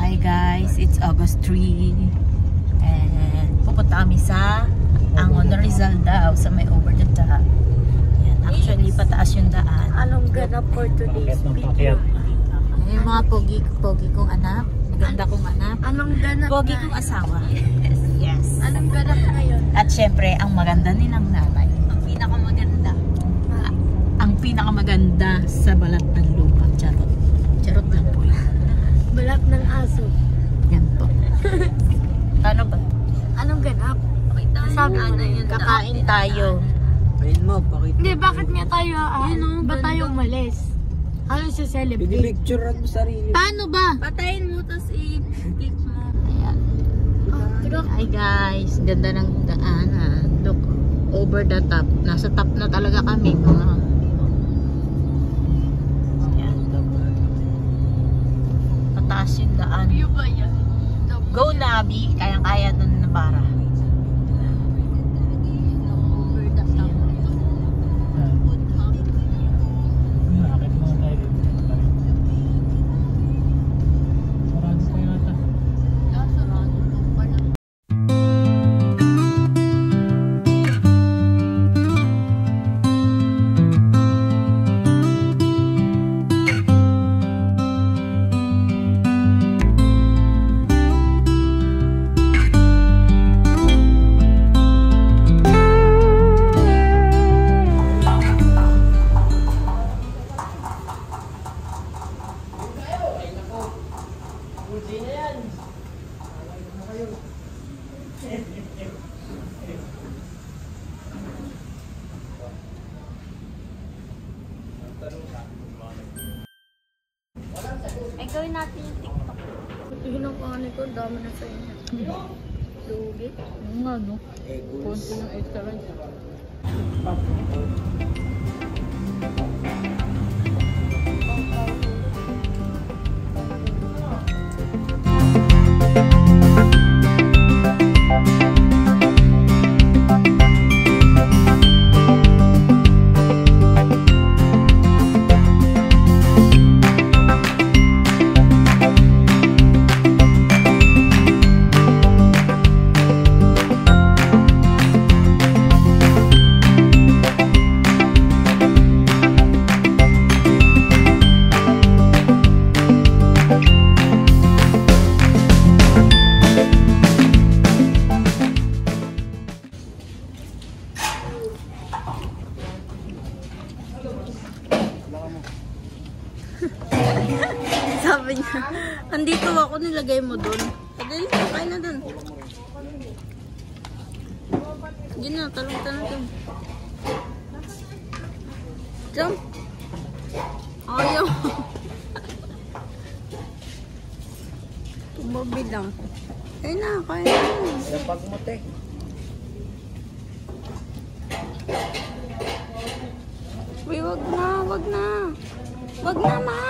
Hi guys, it's August 3 and pupunta kami sa Angon Rizal daw sa may over the top. Yan, actually pataas yung daan. Anong ganap for today's video? Yung mga pogi kong anak, ganda kong anak, Anong ganap pogi na? kong asawa. Yes. Anong ganap ngayon? At syempre, ang maganda nilang nanay. Ang pinakamaganda. Ang pinakamaganda sa balat ng lupa. Charot. Charot lang po yan. Balat ng aso. Yan po. Ano ba? Anong ganap? Sabi mo na yun. Kakain tayo. Ayun mo, pakita. Hindi, bakit nga tayo, ba tayo umalis? Ano siya celebrate? Pinipicturean mo sarili. Paano ba? Patayin mo, tapos i-click mo. Ayan. Hi guys, ganda ng daan ha. Look, over the top. Nasa top na talaga kami. Mga. Ayan. Pataas yung daan. View ba yan? Go Nabi, kayang-kaya nun na bara. Over the top. Nakakit mo tayo dito. Sarado pa yata. Sarado po pala. Ay, gawin natin yung TikTok. Tingin ang kanin ko, dami na sa inyo. Lugi. Nga no? Konti ng extra lang. Sabi niya, andito ako, nilagay mo doon. Padali, kain na doon. Hindi na, talong na doon. Jump. Ayaw. Tumabi lang. Kain na, kain na. Lapag mo, te. Uy, wag na, wag na. Wag na, ma.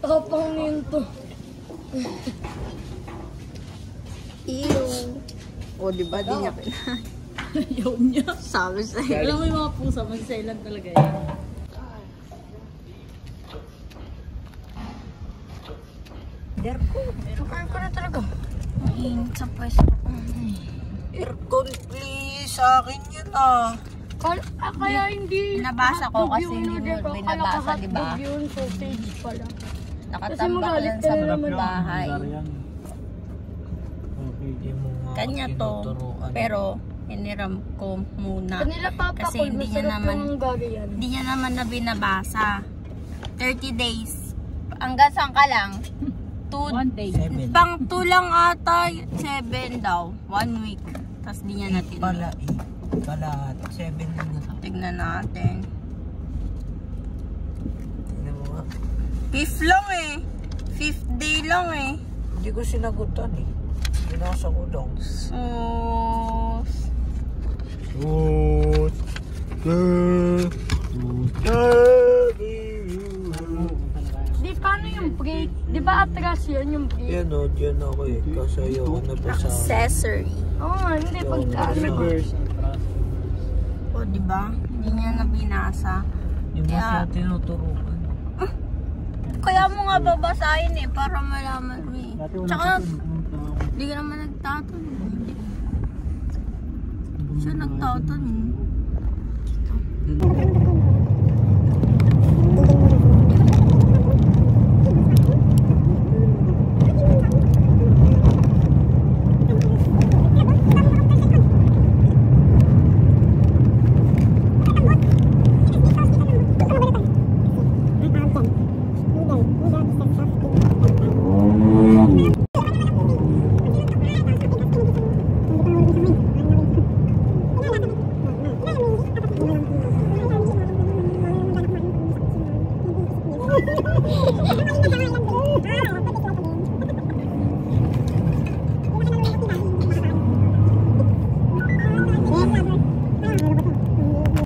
Tapang yun to. Ew. O, diba? Di niya kinain. Ayaw niya. Sabi sa'yo. Alam mo yung mga pusa, magsailan talaga yan. Sukain ko na talaga. Mainit sa pwesto. Aircon, please. Sa akin yun ah. Kaya hindi Binabasa ko hotdog kasi yung hindi order mo ko. binabasa, Akala ko diba? hotdog yun, sausage pala. Nakatambak magalit lang ka sa na naman. bahay. Kanya to. Pero, hiniram ko muna. Kanila papa Kasi ko, hindi niya masarap naman, yung gagayan. hindi niya naman na binabasa. 30 days. Hanggang saan ka lang? 1 day. Pang 2 lang ata, 7 daw. 1 week. Tapos di niya natin. Pala, 7 lang na. Tignan natin. Tignan mo nga. 5th lang eh. 5th day lang eh. Hindi ko sinagutan eh. Binasa ko lang. Di, paano yung break? Di ba atras yun yung break? Yan o, dyan ako eh. Kasi ayoko na pa sa... Accessory. Oo, hindi. Pag O, diba? Hindi niya na binasa. Yung Kaya- mas tinuturukan. nga babasahin eh, para malaman mo eh. Tsaka, hindi ka naman nagtatanong. Siya nagtatanong.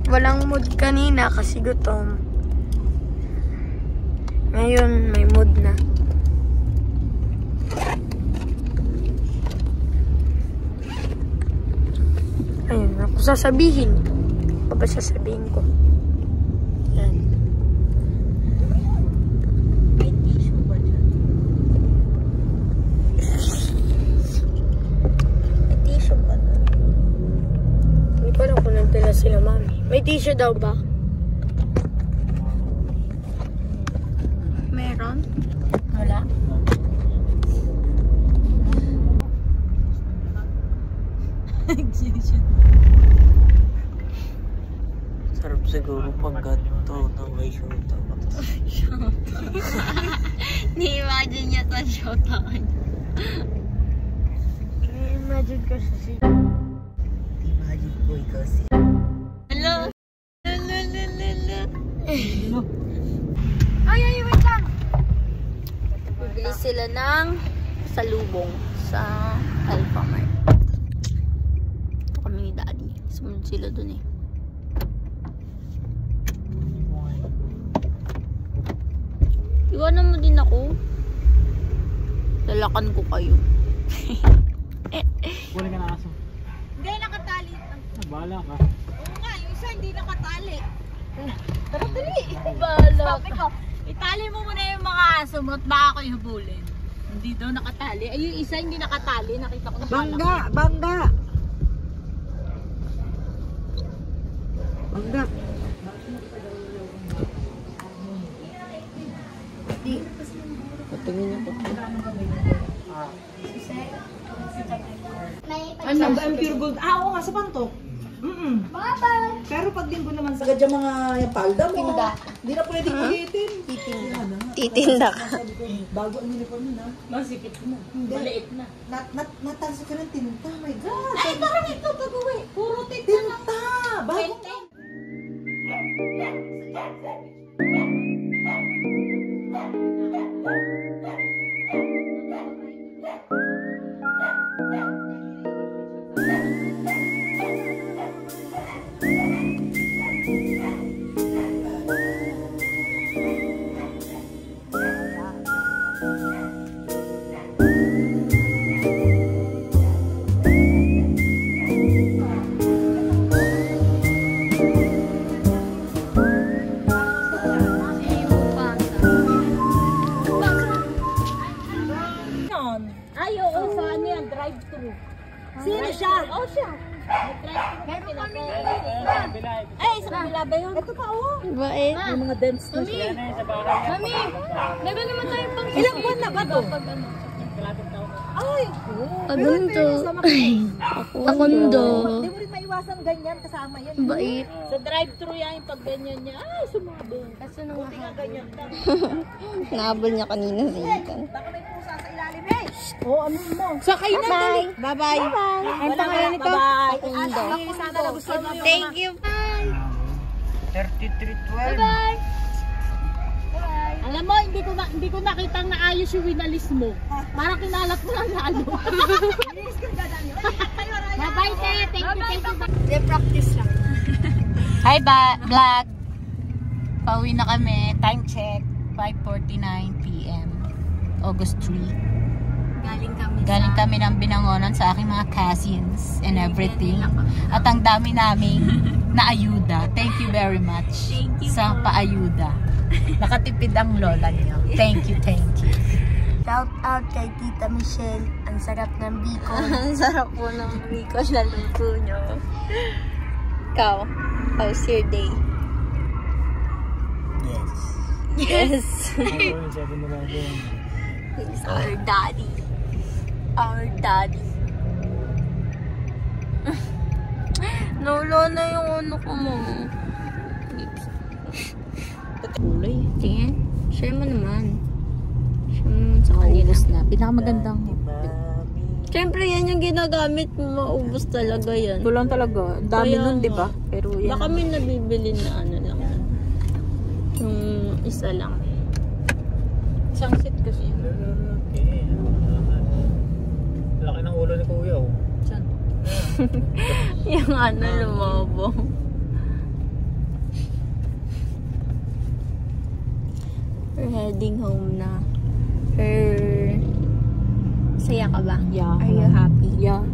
Walang mood kanina kasi gutom. Ngayon, may mood na. Ayun, ako sasabihin. Ano ba sasabihin ko? Yan. May tissue ba dyan? May tissue ba dyan? Hindi pa lang kung nagtala sila, mami. May tissue daw ba? Meron? Wala? Sarap siguro pag ganito na may shota. Ni-imagine niya sa shota ka niya. Imagine ko siya. Imagine ko ikaw si... Hello? Ay, wait lang! Bibili sila ng salubong sa Alphamart. Ito kami ni Daddy. Sumunod sila dun eh. Iwanan mo din ako. Lalakan ko kayo. Wala ka na aso. Hindi, nakatali. Bahala ka. Oo nga, yung isa hindi nakatali. Tara, dali. Bahala. Sabi ko, itali mo muna yung mga aso mo at baka ako ihubulin. Hindi daw nakatali. Ay, yung isa hindi nakatali. Nakita ko na Bangga! Bangga! Bangga! Patingin ako. Ano ba ang pure gold? Ah, oo nga, sa pantok. Pero pag linggo naman sa gadya mga yung palda mo, hindi na pwedeng ulitin. Titinda ka. Bago ang uniform mo na. Masikip na. Maliit na. Natansa ka ng tinta. My God. Ay, parang ito pag-uwi. Puro tinta lang. Tinta! Bago. Ay, oo, sa ano yan, drive-thru. Sino siya? Oo, siya. Meron kami ay, sa kabila ba yun? Ito pa, oh. Bait. May mga dance na siya. Mami, meron naman tayong pang... Ilang buwan na ba to? Ay! Agundo. Akundo. Hindi mo rin maiwasan ganyan kasama yan. Bait. Sa drive-thru yan, yung pag ganyan niya, ay, sumabing. Kaso nung Ganyan lang. nahabol niya kanina si Ethan. Baka may pusa sa ilalim eh. Oo, ano mo? Sakay na dali. Bye-bye. Ang pangalan nito? Bye-bye. Ashley, sana nagustuhan mo yung Thank you. 3312. Bye. Alam mo, hindi ko nakitang naayos yung winalis mo. Parang kinalat mo lang lalo. Bye-bye, te. Thank you. They practice lang. Hi, vlog. Pauwi na kami. Time check. 5:49 PM. August 3. Galing kami ng Binangonan sa aking mga cousins and everything. At ang dami naming naayuda. Thank you very much sa paayuda. Nakatipid ang lola niyo. Thank you, thank you. Shout out kay Tita Michelle. Ang sarap ng bacon. Ang sarap po ng bacon na luto nyo. Ikaw, how's your day? Yes. Yes. He's our daddy. Our daddy. Nawala na yung ano ko mo. Kulay. Tingin. Share mo naman. Share mo naman sa kanila. Maubos na. Pinakamagandang. Siyempre yan yung ginagamit mo. Maubos talaga yan. Ito lang talaga. Dami Kaya nun, di ba? nga. Pero yan. Baka may nabibili na ano lang. Yung isa lang. Isang set kasi. Okay. Laki ng ulo ni Kuya, oh. Saan? Yung ano lumabong. We're heading home na. Saya ka ba? Yeah. Are you happy? Yeah.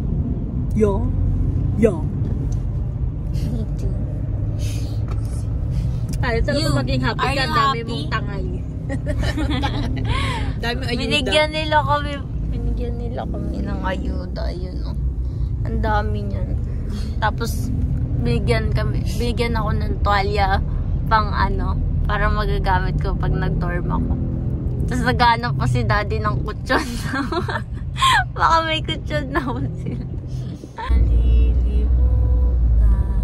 Yeah. Yeah. Me too. Tayo talaga You, maging happy are ka. you Dami happy? mong tangay. Dami ayuda. Binigyan nila kami ng ayuda. Yun, oh. Ang dami niyan. Tapos, binigyan ako ng tuwalya pang ano, para magagamit ko pag nag-dorm ako. Tapos naghanap pa si daddy ng kutsyon. Baka may kutsyon na ako sila. Nalilimutan,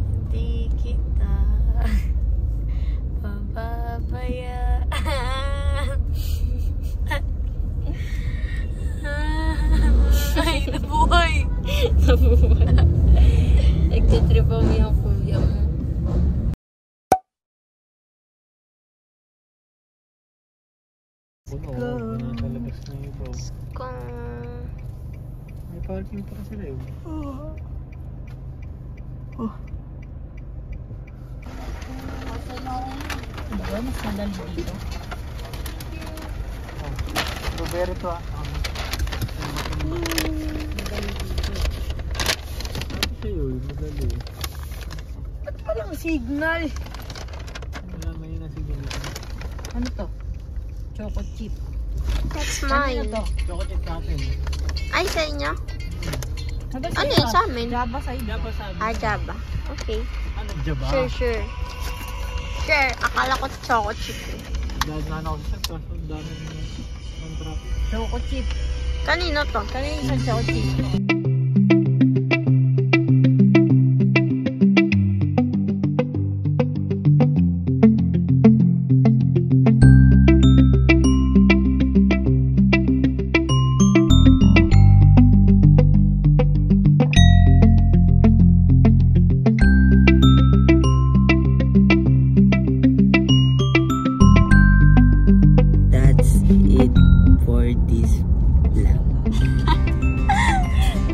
hindi kita pababayaan. Ay, nabuhay! Nabuhay. Nagtitrip mo yung kuya mo. Nasa labas na ito. Kung... May parking pa sila eh. Diba? Mas madali dito. Robero to ah. Madali dito. Ano sa'yo? Madali. Ba't palang signal? Wala may nasigil. Ano to? Choco chip. That's Ano mine. to? Chocolate sa akin. Ay, sa inyo? Ano Ano yun sa amin? Java sa inyo. Java sabi. Ah, Java. Okay. Ano Java? Sure. Sure. Akala ko choco chip. Dahil na ako sa kaso dami ng traffic. Choco chip. Kanino to? Kanina sa choco chip.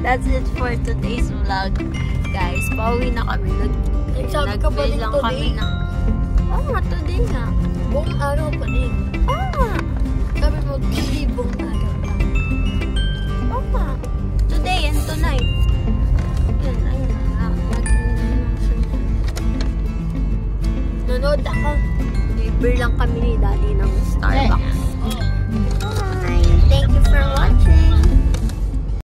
That's it for today's vlog. Guys, pauwi na kami. Nagsabi ka ba din lang today? kami ng... Oo nga, today nga. Buong araw pa din. Oo nga. Sabi mo, hindi buong araw lang. Oo nga. Today and tonight. Yun, ayun na. Nanood ako. Neighbor lang kami ni Daddy ng Starbucks.